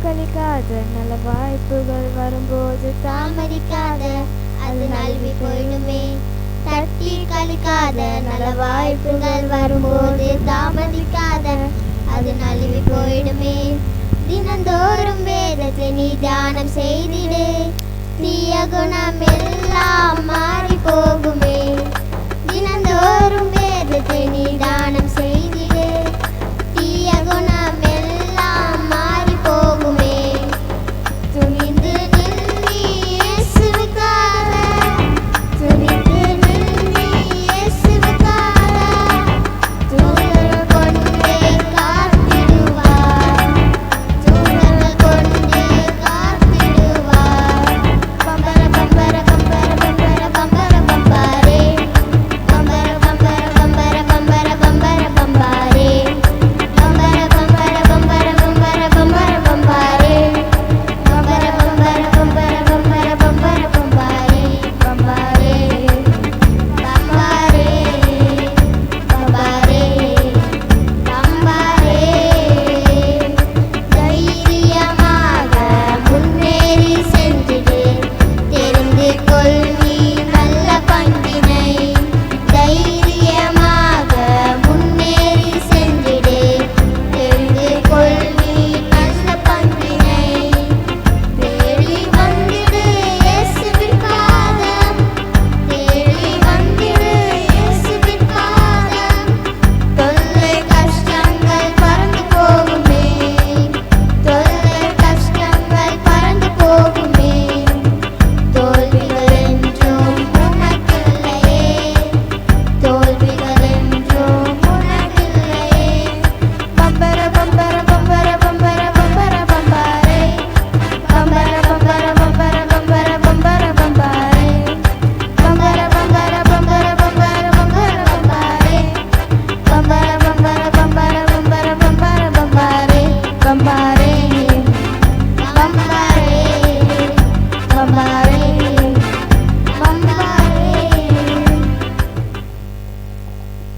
கழிக்காத நல்ல வாய்ப்புகள் வரும்போது தாமதிக்காத அது நழுவி போயிடுமே. தட்டி கழிக்காத நல்ல வாய்ப்புகள் வரும்போது தாமதிக்காத அது நழுவி போயிடுமே. தினந்தோறும் வேதத்தை நீ தியானம் செய்திடு, தீய குணம் எல்லாம் மாறி போகுமே. தினந்தோறும் வேதத்தை நீ தியானம்